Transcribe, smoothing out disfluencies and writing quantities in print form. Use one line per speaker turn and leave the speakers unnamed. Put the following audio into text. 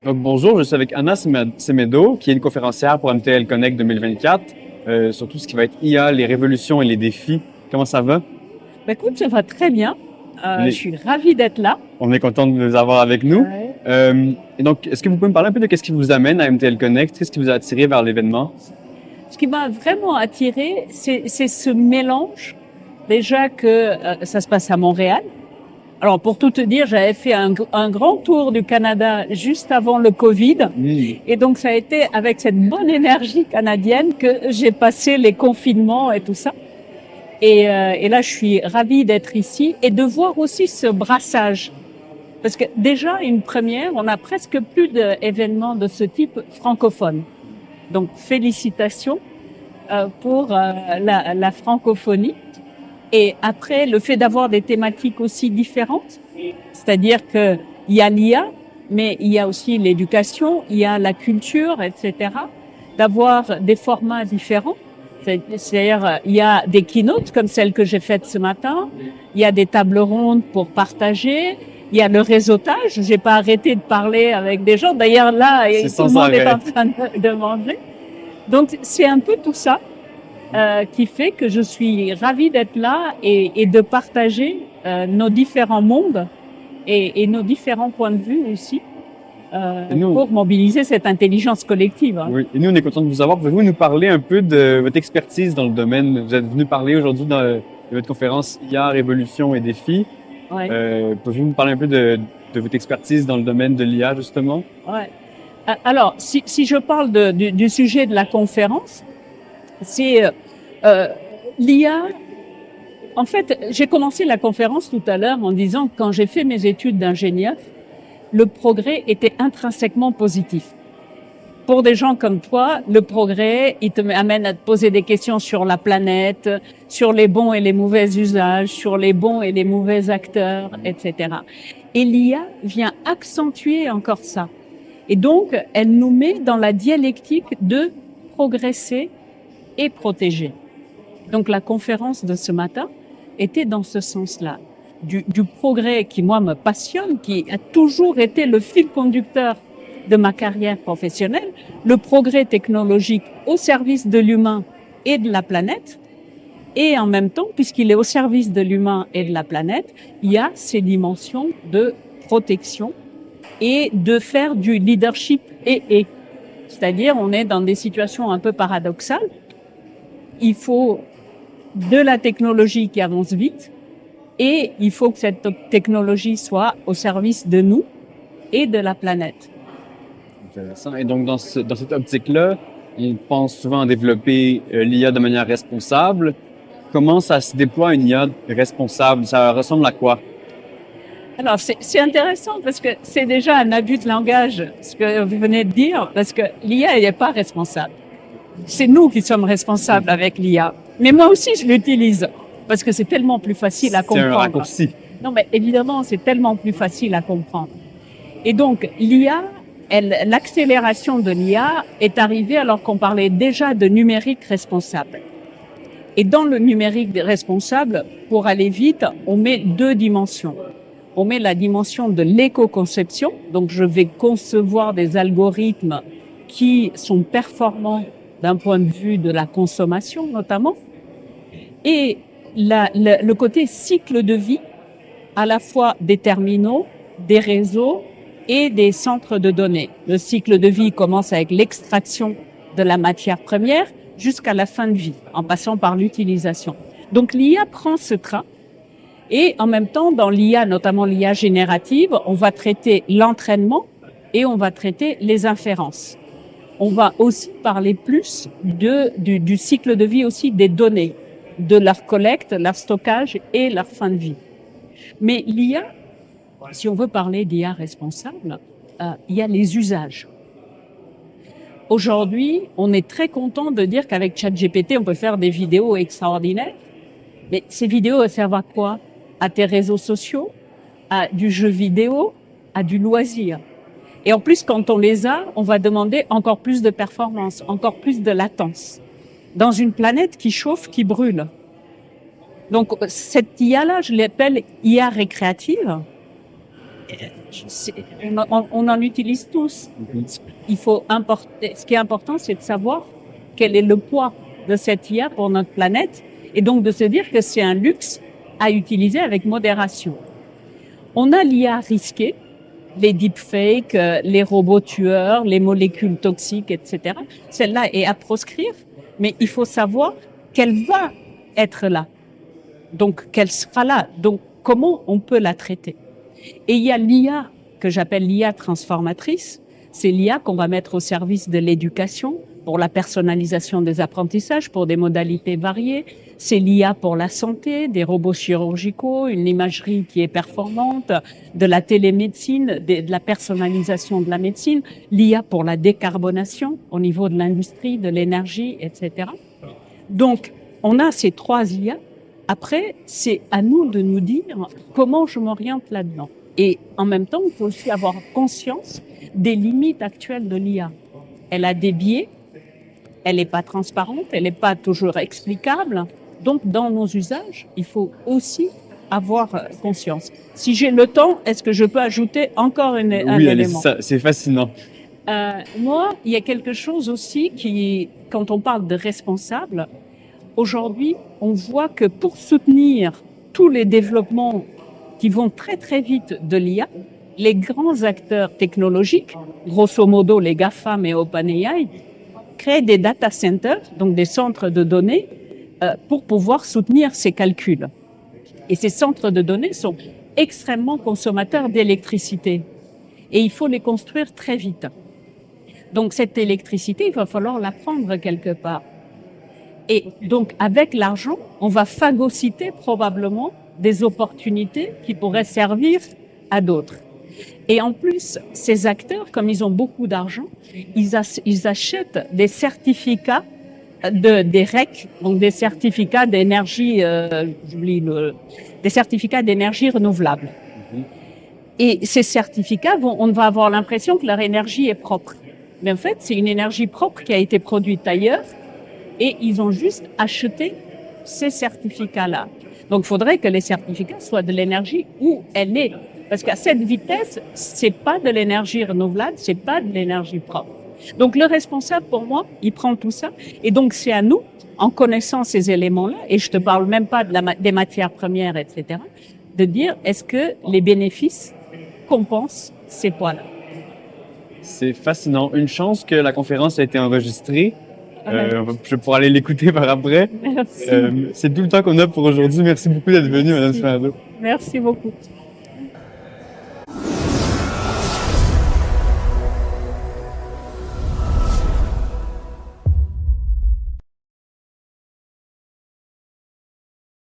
Donc, bonjour, je suis avec Anna Semedo, qui est une conférencière pour MTL Connect 2024, sur tout ce qui va être IA, les révolutions et les défis. Comment ça va?
Bah, écoute, ça va très bien. Je
Les-
suis ravie d'être là.
On est content de vous avoir avec nous.
Ouais.
Et donc, est-ce que vous pouvez me parler un peu de qu'est-ce qui vous amène à MTL Connect? Qu'est-ce qui vous a attiré vers l'événement?
Ce qui m'a vraiment attirée, c'est ce mélange. Déjà que ça se passe à Montréal. Alors, pour tout te dire, j'avais fait un grand tour du Canada juste avant le Covid. Et donc, ça a été avec cette bonne énergie canadienne que j'ai passé les confinements et tout ça. Et là, je suis ravie d'être ici et de voir aussi ce brassage. Parce que déjà, une première, on a presque plus d'événements de ce type francophones. Donc, félicitations pour la francophonie. Et après, le fait d'avoir des thématiques aussi différentes, c'est-à-dire que il y a l'IA, mais il y a aussi l'éducation, il y a la culture, etc. D'avoir des formats différents. C'est-à-dire, il y a des keynotes comme celle que j'ai faite ce matin, il y a des tables rondes pour partager, il y a le réseautage. J'ai pas arrêté de parler avec des gens. D'ailleurs, là,
C'est
tout
sans
le monde est
arrêt.
en train de manger. Donc, c'est un peu tout ça qui fait que je suis ravie d'être là et de partager nos différents mondes et nos différents points de vue aussi
Et nous,
pour mobiliser cette intelligence collective. Hein.
oui, et nous, on est content de vous avoir. Pouvez-vous nous parler un peu de votre expertise dans le domaine? Vous êtes venu parler aujourd'hui de votre conférence IA, révolution et défis.
Ouais,
Pouvez-vous nous parler un peu de votre expertise dans le domaine de l'IA, justement?
ouais. Alors, si je parle du sujet de la conférence, c'est l'IA. En fait, j'ai commencé la conférence tout à l'heure en disant que quand j'ai fait mes études d'ingénieur, le progrès était intrinsèquement positif. Pour des gens comme toi, le progrès, il te amène à te poser des questions sur la planète, sur les bons et les mauvais usages, sur les bons et les mauvais acteurs, etc. Et l'IA vient accentuer encore ça. Et donc, elle nous met dans la dialectique de progresser et protéger. Donc, la conférence de ce matin était dans ce sens-là. Du progrès qui, moi, me passionne, qui a toujours été le fil conducteur de ma carrière professionnelle, le progrès technologique au service de l'humain et de la planète, et en même temps, puisqu'il est au service de l'humain et de la planète, il y a ces dimensions de protection et de faire du leadership et. C'est-à-dire, on est dans des situations un peu paradoxales. Il faut de la technologie qui avance vite et il faut que cette technologie soit au service de nous et de la planète.
Intéressant. Et donc, dans cette optique-là, on pense souvent à développer l'IA de manière responsable. Comment ça se déploie une IA responsable? Ça ressemble à quoi?
Alors, c'est intéressant parce que c'est déjà un abus de langage, ce que vous venez de dire, parce que l'IA, elle n'est pas responsable. C'est nous qui sommes responsables avec l'IA. Mais moi aussi, je l'utilise parce que c'est tellement plus facile à
C'est un
comprendre.
raccourci.
Non, mais évidemment, c'est tellement plus facile à comprendre. Et donc, l'IA, l'accélération de l'IA est arrivée alors qu'on parlait déjà de numérique responsable. Et dans le numérique responsable, pour aller vite, on met deux dimensions. On met la dimension de l'éco-conception, donc je vais concevoir des algorithmes qui sont performants d'un point de vue de la consommation notamment, et le côté cycle de vie, à la fois des terminaux, des réseaux et des centres de données. Le cycle de vie commence avec l'extraction de la matière première jusqu'à la fin de vie, en passant par l'utilisation. Donc l'IA prend ce train. Et en même temps, dans l'IA, notamment l'IA générative, on va traiter l'entraînement et on va traiter les inférences. On va aussi parler plus du cycle de vie aussi des données, de leur collecte, leur stockage et leur fin de vie. Mais l'IA, si on veut parler d'IA responsable, il y a les usages. Aujourd'hui, on est très content de dire qu'avec ChatGPT, on peut faire des vidéos extraordinaires. Mais ces vidéos, elles servent à quoi? À tes réseaux sociaux, à du jeu vidéo, à du loisir. Et en plus, quand on les a, on va demander encore plus de performance, encore plus de latence. Dans une planète qui chauffe, qui brûle. Donc, cette IA-là, je l'appelle IA récréative, on en utilise tous. Il faut importer. Ce qui est important, c'est de savoir quel est le poids de cette IA pour notre planète, et donc de se dire que c'est un luxe à utiliser avec modération. On a l'IA risquée, les deepfakes, les robots tueurs, les molécules toxiques, etc. Celle-là est à proscrire, mais il faut savoir qu'elle va être là. Donc, qu'elle sera là. Donc, comment on peut la traiter? Et il y a l'IA que j'appelle l'IA transformatrice. C'est l'IA qu'on va mettre au service de l'éducation, pour la personnalisation des apprentissages, pour des modalités variées. C'est l'IA pour la santé, des robots chirurgicaux, une imagerie qui est performante, de la télémédecine, de la personnalisation de la médecine, l'IA pour la décarbonation au niveau de l'industrie, de l'énergie, etc. Donc, on a ces 3 IA. Après, c'est à nous de nous dire comment je m'oriente là-dedans. Et en même temps, il faut aussi avoir conscience des limites actuelles de l'IA. Elle a des biais, elle n'est pas transparente, elle n'est pas toujours explicable. Donc, dans nos usages, il faut aussi avoir conscience. Si j'ai le temps, est-ce que je peux ajouter encore un élément?
Oui, c'est fascinant.
Moi, il y a quelque chose aussi qui, quand on parle de responsable, aujourd'hui, on voit que pour soutenir tous les développements qui vont très très vite de l'IA, les grands acteurs technologiques, grosso modo les GAFAM et OpenAI, créent des data centers, donc des centres de données, pour pouvoir soutenir ces calculs. Et ces centres de données sont extrêmement consommateurs d'électricité. Et il faut les construire très vite. Donc cette électricité, il va falloir la prendre quelque part. Et donc avec l'argent, on va phagocyter probablement des opportunités qui pourraient servir à d'autres. Et en plus, ces acteurs, comme ils ont beaucoup d'argent, ils achètent des certificats des REC, donc des certificats d'énergie, des certificats d'énergie renouvelable. Et ces certificats, on va avoir l'impression que leur énergie est propre. Mais en fait, c'est une énergie propre qui a été produite ailleurs, et ils ont juste acheté ces certificats-là. Donc, il faudrait que les certificats soient de l'énergie où elle est. Parce qu'à cette vitesse, c'est pas de l'énergie renouvelable, c'est pas de l'énergie propre. Donc, le responsable, pour moi, il prend tout ça. Et donc, c'est à nous, en connaissant ces éléments-là, et je te parle même pas des matières premières, etc., de dire, est-ce que les bénéfices compensent ces poids-là?
C'est fascinant. Une chance que la conférence a été enregistrée. Je vais pouvoir aller l'écouter par après.
Merci.
C'est tout le temps qu'on a pour aujourd'hui. Merci beaucoup d'être venu, Madame Smerdo.
Merci beaucoup.